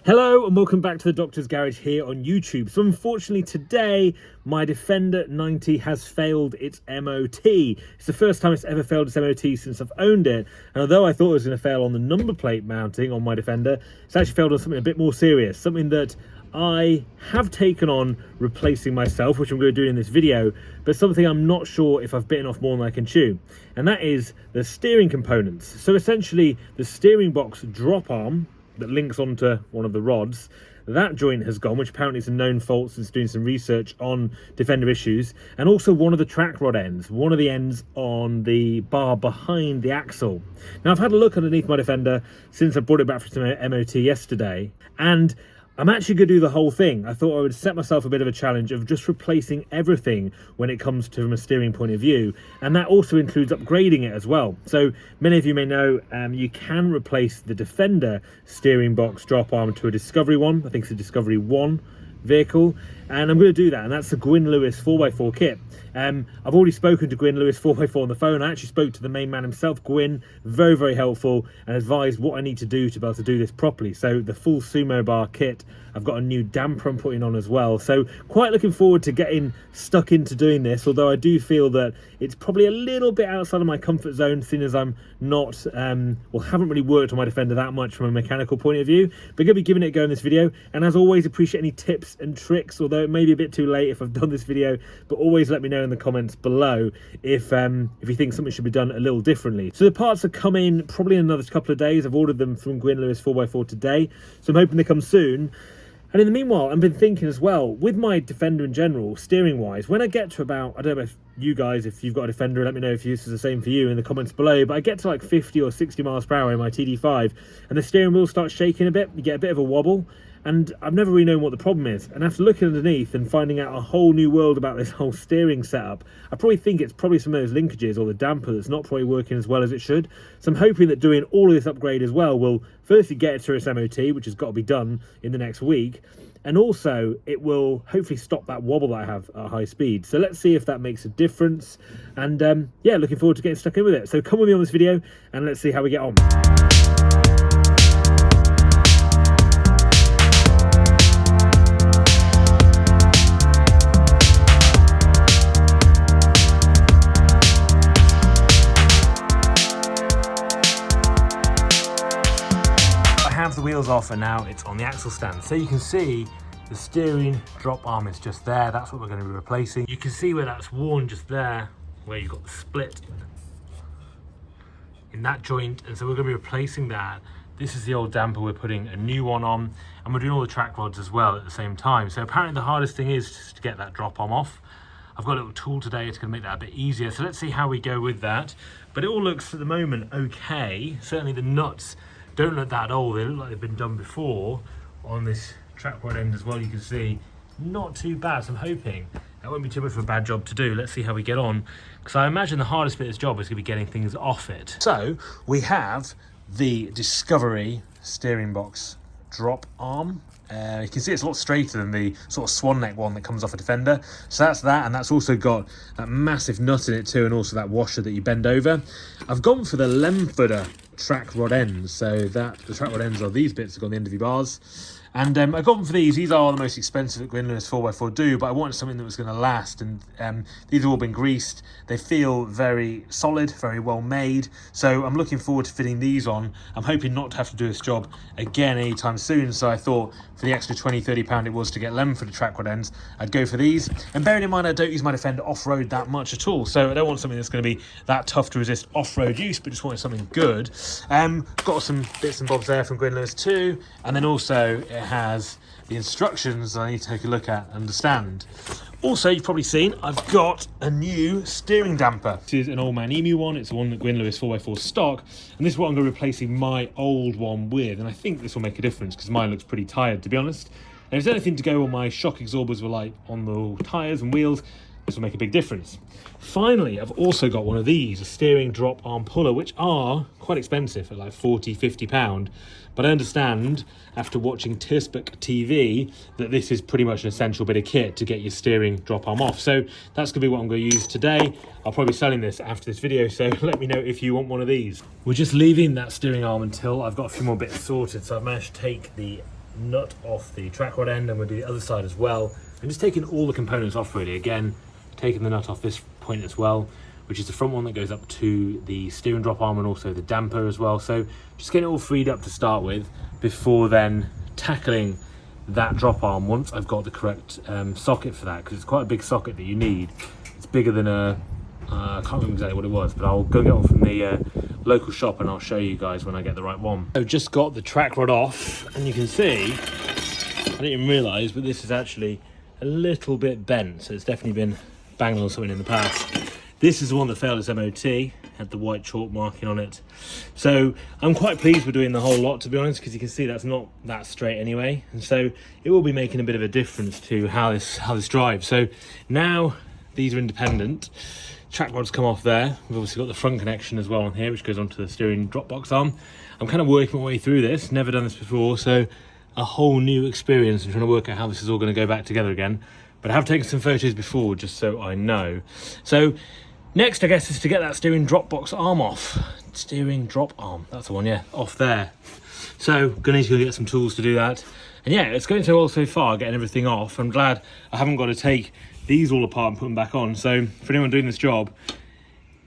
Hello and welcome back to the Doctor's Garage here on YouTube. So unfortunately today my Defender 90 has failed its MOT. It's the first time it's ever failed its MOT since I've owned it, and although I thought it was going to fail on the number plate mounting on my Defender, it's actually failed on something a bit more serious, something that I have taken on replacing myself, which I'm going to do in this video, but something I'm not sure if I've bitten off more than I can chew, and that is the steering components. So essentially the steering box drop arm that links onto one of the rods, that joint has gone, which apparently is a known fault since doing some research on Defender issues, and also one of the track rod ends, one of the ends on the bar behind the axle. Now I've had a look underneath my Defender since I brought it back for some MOT yesterday, and I'm actually going to do the whole thing. I thought I would set myself a bit of a challenge of just replacing everything when it comes to from a steering point of view, and that also includes upgrading it as well. So many of you may know you can replace the Defender steering box drop arm to a Discovery one. I think it's a Discovery 1 vehicle, and I'm going to do that, and that's the Gwyn Lewis 4x4 kit. I've already spoken to Gwyn Lewis 4x4 on the phone. I actually spoke to the main man himself, Gwyn, very helpful, and advised what I need to do to be able to do this properly. So the full sumo bar kit, I've got a new damper I'm putting on as well, so quite looking forward to getting stuck into doing this, although I do feel that it's probably a little bit outside of my comfort zone, seeing as I'm not haven't really worked on my Defender that much from a mechanical point of view, but gonna be giving it a go in this video. And as always, appreciate any tips and tricks, although it may be a bit too late if I've done this video, but always let me know in the comments below if you think something should be done a little differently. So the parts are coming probably in another couple of days. I've ordered them from Gwyn Lewis 4x4 today, so I'm hoping they come soon. And in the meanwhile, I've been thinking as well, with my Defender in general, steering wise, when I get to about, I don't know if you guys, if you've got a Defender, let me know if this is the same for you in the comments below, but I get to like 50 or 60 miles per hour in my TD5 and the steering wheel starts shaking a bit, you get a bit of a wobble, and I've never really known what the problem is. And after looking underneath and finding out a whole new world about this whole steering setup, I probably think it's probably some of those linkages or the damper that's not probably working as well as it should. So I'm hoping that doing all of this upgrade as well will firstly get it through its MOT, which has got to be done in the next week, and also it will hopefully stop that wobble that I have at high speed. So let's see if that makes a difference, and yeah, looking forward to getting stuck in with it. So come with me on this video and let's see how we get on. The wheels off, and now it's on the axle stand, so you can see the steering drop arm is just there. That's what we're going to be replacing. You can see where that's worn just there, where you've got the split in that joint, and so we're going to be replacing that. This is the old damper, we're putting a new one on, and we're doing all the track rods as well at the same time. So apparently the hardest thing is just to get that drop arm off. I've got a little tool today, it's going to make that a bit easier, so let's see how we go with that. But it all looks at the moment okay. Certainly the nuts don't look that old, they look like they've been done before on this track rod end as well. You can see not too bad, so I'm hoping that won't be too much of a bad job to do. Let's see how we get on, because I imagine the hardest bit of this job is going to be getting things off it. So we have the Discovery steering box drop arm. You can see it's a lot straighter than the sort of swan neck one that comes off a Defender. So that's that, and that's also got that massive nut in it too, and also that washer that you bend over. I've gone for the Lemford track rod ends, so that the track rod ends are these bits that go on the end of your bars, and I've gone for these. These are the most expensive that Gwyn Lewis 4x4 do, but I wanted something that was going to last, and these have all been greased. They feel very solid, very well made, so I'm looking forward to fitting these on. I'm hoping not to have to do this job again anytime soon, so I thought for the extra £20–30 it was to get Lemford track rod ends, I'd go for these. And bearing in mind I don't use my Defender off-road that much at all, so I don't want something that's going to be that tough to resist off-road use, but just wanted something good. Got some bits and bobs there from Gwyn Lewis too, and then also it has the instructions I need to take a look at and understand. Also, you've probably seen I've got a new steering damper. This is an old Man Emu one. It's the one that Gwyn Lewis 4x4 stock, and this is what I'm going to be replacing my old one with, and I think this will make a difference because mine looks pretty tired, to be honest. And if there's anything to go on my shock absorbers were like on the tyres and wheels, this will make a big difference. Finally, I've also got one of these, a steering drop arm puller, which are quite expensive at like £40–50. But I understand, after watching Tirsbuck TV, that this is pretty much an essential bit of kit to get your steering drop arm off. So that's going to be what I'm going to use today. I'll probably be selling this after this video, so let me know if you want one of these. We're just leaving that steering arm until I've got a few more bits sorted. So I've managed to take the nut off the track rod end, and we'll do the other side as well. And just taking all the components off really. Again, taking the nut off this point as well, which is the front one that goes up to the steering drop arm and also the damper as well. So just getting it all freed up to start with before then tackling that drop arm once I've got the correct socket for that, because it's quite a big socket that you need. It's bigger than a I can't remember exactly what it was, but I'll go get one from the local shop and I'll show you guys when I get the right one. So just got the track rod off, and you can see, I didn't even realise, but this is actually a little bit bent, so it's definitely been banged on something in the past. This is the one that failed its MOT, had the white chalk marking on it. So I'm quite pleased with doing the whole lot, to be honest, because you can see that's not that straight anyway, and so it will be making a bit of a difference to how this drives. So now these are independent. Track rod's come off there. We've obviously got the front connection as well on here, which goes onto the steering drop box arm. I'm kind of working my way through this, never done this before, so a whole new experience and trying to work out how this is all going to go back together again. But I have taken some photos before just so I know. So next, I guess, is to get that steering drop box arm off. Steering drop arm, that's the one, yeah, off there. So gonna need to go get some tools to do that. And yeah, it's going so well so far, getting everything off. I'm glad I haven't got to take these all apart and put them back on. So for anyone doing this job,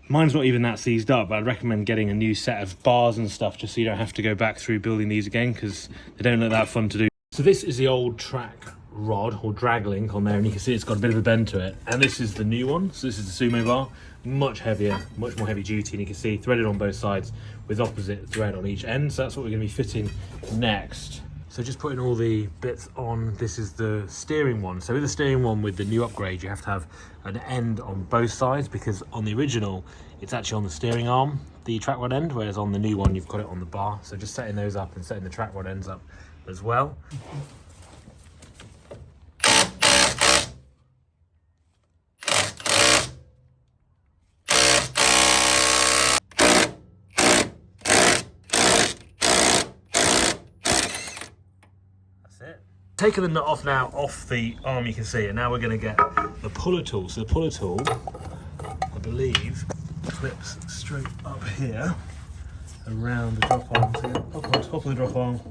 mine's not even that seized up, but I'd recommend getting a new set of bars and stuff just so you don't have to go back through building these again, because they don't look that fun to do. So this is the old track rod or drag link on there, and you can see it's got a bit of a bend to it. And this is the new one. So this is the Sumo bar, much heavier, much more heavy duty, and you can see threaded on both sides with opposite thread on each end. So that's what we're going to be fitting next. So just putting all the bits on. This is the steering one. So with the steering one, with the new upgrade, you have to have an end on both sides, because on the original it's actually on the steering arm, the track rod end, whereas on the new one you've got it on the bar. So just setting those up and setting the track rod ends up as well. Taking the nut off now, off the arm, you can see, and now we're going to get the puller tool. So the puller tool, I believe, clips straight up here around the drop arm. So up on top of the drop arm,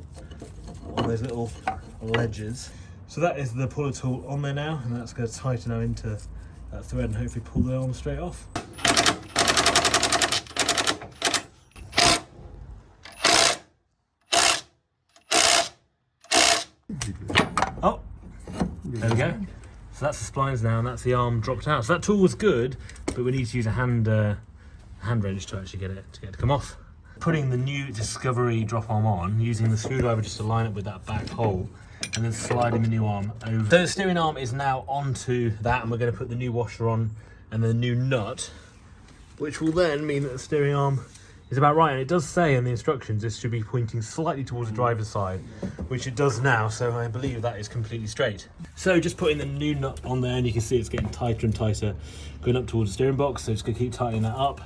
on those little ledges. So that is the puller tool on there now, and that's going to tighten now into that thread and hopefully pull the arm straight off. Oh, there we go. So that's the splines now, and that's the arm dropped out. So that tool was good, but we need to use a hand wrench to actually get it to come off. Putting the new Discovery drop arm on, using the screwdriver just to line up with that back hole, and then sliding the new arm over. So the steering arm is now onto that, and we're going to put the new washer on and the new nut, which will then mean that the steering arm is about right. And it does say in the instructions this should be pointing slightly towards the driver's side, which it does now, so I believe that is completely straight. So just putting the new nut on there, and you can see it's getting tighter and tighter going up towards the steering box, so just going to keep tightening that up,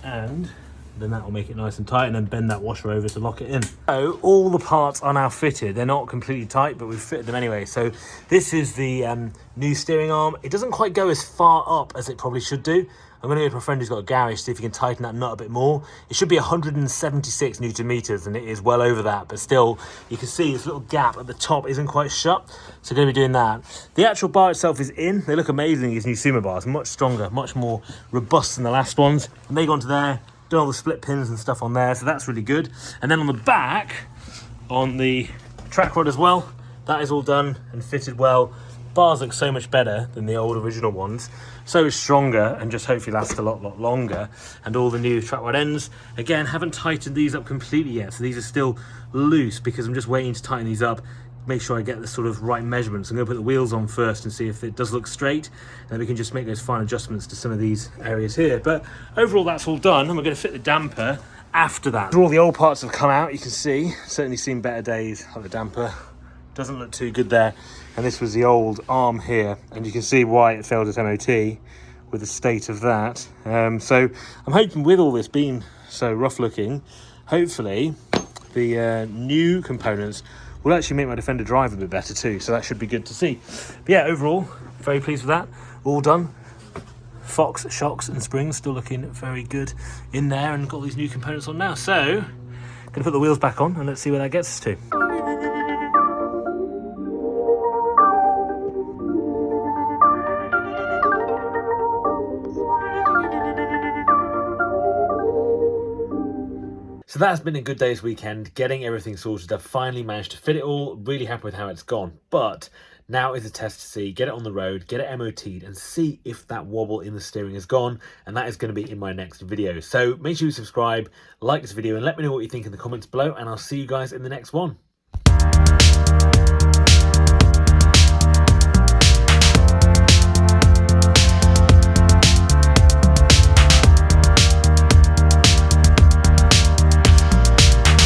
and then that will make it nice and tight, and then bend that washer over to lock it in. So all the parts are now fitted. They're not completely tight, but we've fitted them anyway. So this is the new steering arm. It doesn't quite go as far up as it probably should do. I'm going to go to my friend who's got a garage, see if he can tighten that nut a bit more. It should be 176 Newton meters, and it is well over that, but still, you can see this little gap at the top isn't quite shut, so going to be doing that. The actual bar itself is in. They look amazing, these new Sumo bars, much stronger, much more robust than the last ones. And they go onto there, done all the split pins and stuff on there, so that's really good. And then on the back, on the track rod as well, that is all done and fitted well. Bars look so much better than the old original ones, so stronger, and just hopefully last a lot longer. And all the new track rod ends, again, haven't tightened these up completely yet, so these are still loose because I'm just waiting to tighten these up, make sure I get the sort of right measurements. I'm going to put the wheels on first and see if it does look straight, and then we can just make those fine adjustments to some of these areas here. But overall that's all done, and we're going to fit the damper after that. All the old parts have come out, you can see, certainly seen better days of the damper. Doesn't look too good there. And this was the old arm here, and you can see why it failed its MOT with the state of that. So I'm hoping with all this being so rough looking, hopefully the new components will actually make my Defender drive a bit better too, so that should be good to see. But yeah, overall, very pleased with that. All done. Fox shocks and springs still looking very good in there, and got these new components on now. So, gonna put the wheels back on and let's see where that gets us to. So that's been a good day's weekend, getting everything sorted. I've finally managed to fit it all, really happy with how it's gone. But now is a test to see, get it on the road, get it MOT'd and see if that wobble in the steering is gone. And that is going to be in my next video. So make sure you subscribe, like this video and let me know what you think in the comments below. And I'll see you guys in the next one.